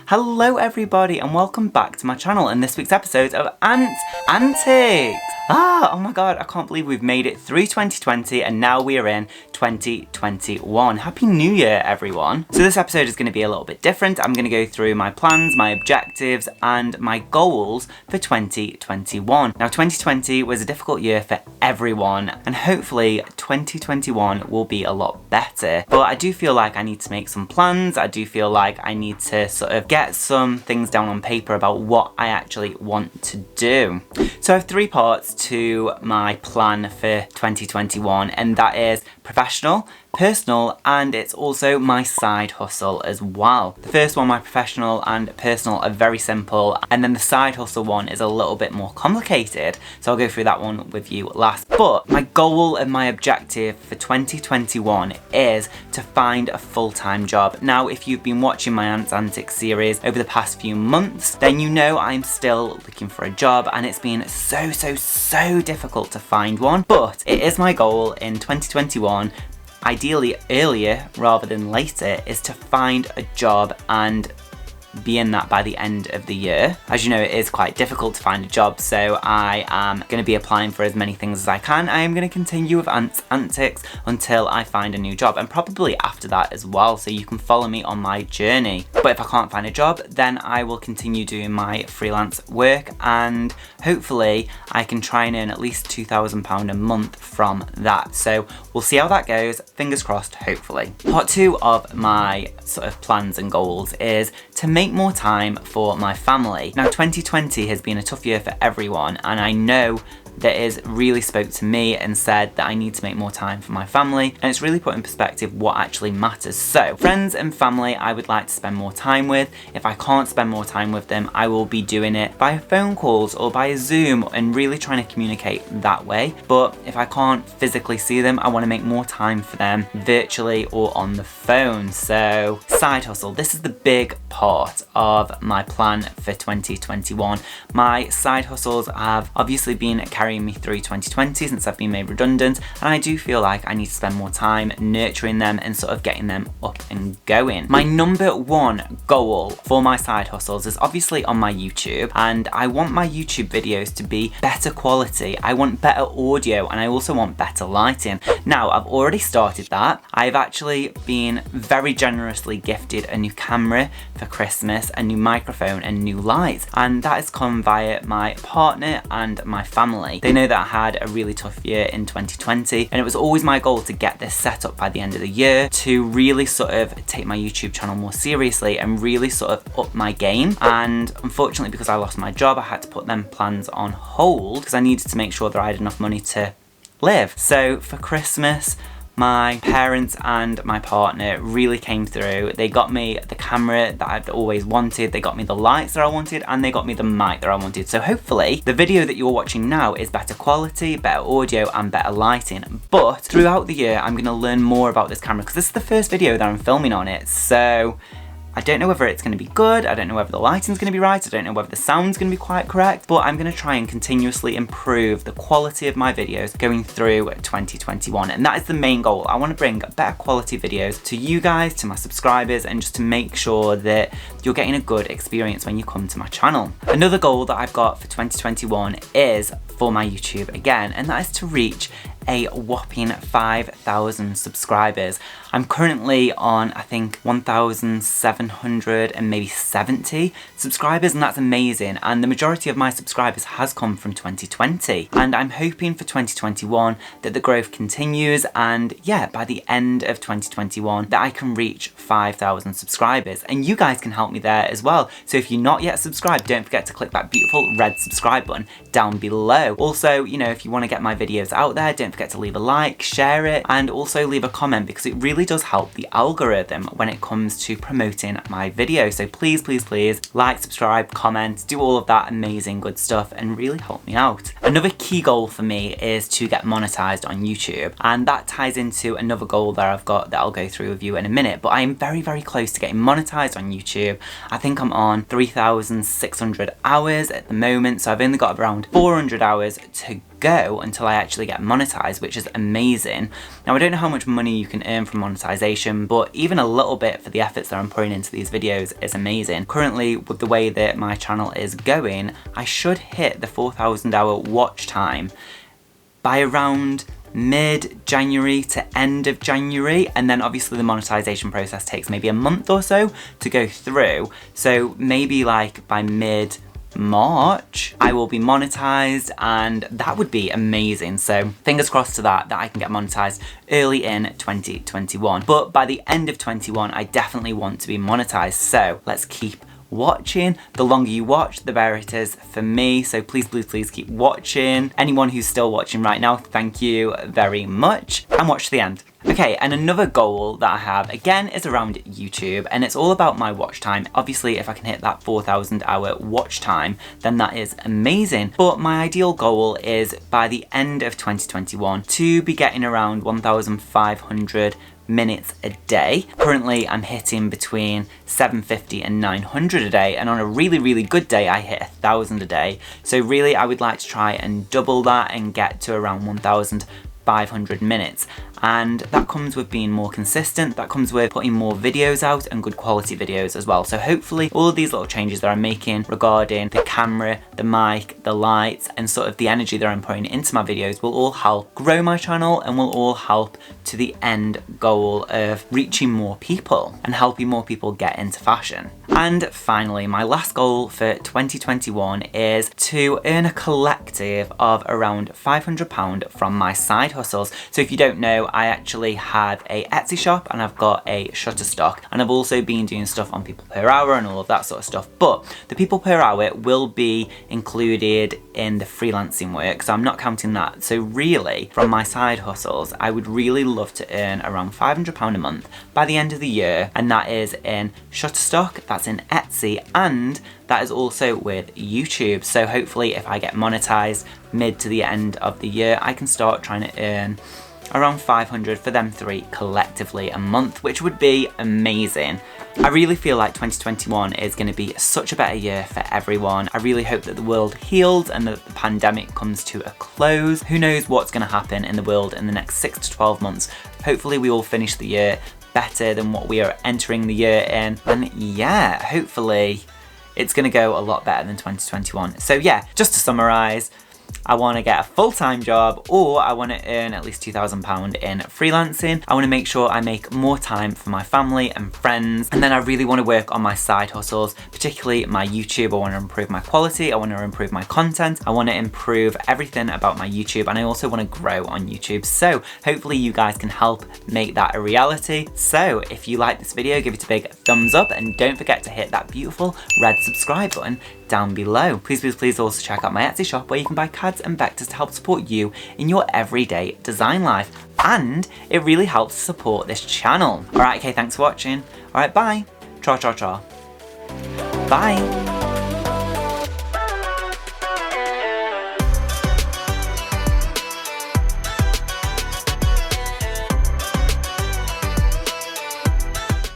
Hello everybody and welcome back to my channel and this week's episode of Antics. Oh my god, I can't believe we've made it through 2020 and now we are in 2021. Happy New Year everyone. So this episode is going to be a little bit different. I'm going to go through my plans, my objectives and my goals for 2021. Now 2020 was a difficult year for everyone and hopefully 2021 will be a lot better. But I do feel like I need to make some plans. I do feel like I need to sort of get some things down on paper about what I actually want to do. So I have three parts to my plan for 2021 and that is professional, personal, and it's also my side hustle as well. The first one, my professional and personal, are very simple, and then the side hustle one is a little bit more complicated, so I'll go through that one with you last. But my goal and my objective for 2021 is to find a full-time job. Now, if you've been watching my Ants Antics series over the past few months, then you know I'm still looking for a job, and it's been so difficult to find one, but it is my goal in 2021, ideally earlier rather than later, is to find a job and be in that by the end of the year. As you know, it is quite difficult to find a job, so I am going to be applying for as many things as I can. I am going to continue with Ants Antics until I find a new job, and probably after that as well, so you can follow me on my journey. But if I can't find a job, then I will continue doing my freelance work, and hopefully I can try and earn at least £2,000 a month from that. So we'll see how that goes, fingers crossed, hopefully. Part two of my sort of plans and goals is to make more time for my family. Now 2020 has been a tough year for everyone, and I know that is really spoke to me and said that I need to make more time for my family, and it's really put in perspective what actually matters. So friends and family I would like to spend more time with. If I can't spend more time with them, I will be doing it by phone calls or by Zoom and really trying to communicate that way. But if I can't physically see them, I want to make more time for them virtually or on the phone. So side hustle, this is the big part of my plan for 2021. My side hustles have obviously been carrying me through 2020 since I've been made redundant, and I do feel like I need to spend more time nurturing them and sort of getting them up and going. My number one goal for my side hustles is obviously on my YouTube, and I want my YouTube videos to be better quality. I want better audio and I also want better lighting. Now I've already started that. I've actually been very generously gifted a new camera for Christmas, a new microphone and new lights, and that has come via my partner and my family. They know that I had a really tough year in 2020, and it was always my goal to get this set up by the end of the year to really sort of take my YouTube channel more seriously and really sort of up my game. And unfortunately, because I lost my job, I had to put them plans on hold because I needed to make sure that I had enough money to live. So for Christmas, my parents and my partner really came through. They got me the camera that I've always wanted, they got me the lights that I wanted, and they got me the mic that I wanted. So hopefully the video that you're watching now is better quality, better audio and better lighting. But throughout the year I'm going to learn more about this camera because this is the first video that I'm filming on it. So I don't know whether it's going to be good, I don't know whether the lighting's going to be right, I don't know whether the sound's going to be quite correct, but I'm going to try and continuously improve the quality of my videos going through 2021, and that is the main goal. I want to bring better quality videos to you guys, to my subscribers, and just to make sure that you're getting a good experience when you come to my channel. Another goal that I've got for 2021 is for my YouTube again, and that is to reach a whopping 5,000 subscribers. I'm currently on, I think, 1,700 and maybe 70 subscribers, and that's amazing. And the majority of my subscribers has come from 2020. And I'm hoping for 2021 that the growth continues, and yeah, by the end of 2021 that I can reach 5,000 subscribers. And you guys can help me there as well. So if you're not yet subscribed, don't forget to click that beautiful red subscribe button down below. Also, you know, if you want to get my videos out there, don't forget to leave a like, share it, and also leave a comment because it really does help the algorithm when it comes to promoting my video. So please like, subscribe, comment, do all of that amazing good stuff and really help me out. Another key goal for me is to get monetized on YouTube, and that ties into another goal that I've got that I'll go through with you in a minute. But I am very close to getting monetized on YouTube. I think I'm on 3,600 hours at the moment, so I've only got around 400 hours to go until I actually get monetized, which is amazing. Now, I don't know how much money you can earn from monetization, but even a little bit for the efforts that I'm putting into these videos is amazing. Currently, with the way that my channel is going, I should hit the 4,000 hour watch time by around mid-January to end of January, and then obviously the monetization process takes maybe a month or so to go through. So maybe like by mid-March I will be monetized, and that would be amazing. So fingers crossed to that I can get monetized early in 2021. But by the end of 21, I definitely want to be monetized. So let's keep watching. The longer you watch, the better it is for me. So please, please, please keep watching. Anyone who's still watching right now, thank you very much, and watch to the end. Okay, and another goal that I have, again, is around YouTube, and it's all about my watch time. Obviously, if I can hit that 4,000 hour watch time, then that is amazing. But my ideal goal is by the end of 2021 to be getting around 1,500 minutes a day. Currently, I'm hitting between 750 and 900 a day, and on a really, really good day, I hit 1,000 a day. So really, I would like to try and double that and get to around 1,500 minutes. And that comes with being more consistent, that comes with putting more videos out and good quality videos as well. So hopefully all of these little changes that I'm making regarding the camera, the mic, the lights, and sort of the energy that I'm putting into my videos will all help grow my channel, and will all help to the end goal of reaching more people and helping more people get into fashion. And finally, my last goal for 2021 is to earn a collective of around £500 from my side hustles. So if you don't know, I actually have a Etsy shop and I've got a Shutterstock, and I've also been doing stuff on people per hour and all of that sort of stuff. But the people per hour will be included in the freelancing work, so I'm not counting that. So really, from my side hustles, I would really love to earn around £500 a month by the end of the year, and that is in Shutterstock, that's in Etsy, and that is also with YouTube. So hopefully if I get monetized mid to the end of the year, I can start trying to earn around 500 for them three collectively a month, which would be amazing. I really feel like 2021 is going to be such a better year for everyone. I really hope that the world heals and that the pandemic comes to a close. Who knows what's going to happen in the world in the next 6 to 12 months. Hopefully we all finish the year better than what we are entering the year in. And yeah, hopefully it's going to go a lot better than 2021. So yeah, just to summarize, I want to get a full-time job, or I want to earn at least £2,000 in freelancing. I want to make sure I make more time for my family and friends, and then I really want to work on my side hustles, particularly my YouTube. I want to improve my quality, I want to improve my content, I want to improve everything about my YouTube, and I also want to grow on YouTube. So hopefully you guys can help make that a reality. So if you like this video, give it a big thumbs up, and don't forget to hit that beautiful red subscribe button down below. Please, please, please also check out my Etsy shop where you can buy cards and vectors to help support you in your everyday design life. And it really helps support this channel. Alright, okay, thanks for watching. Alright, bye. Cha cha cha. Bye.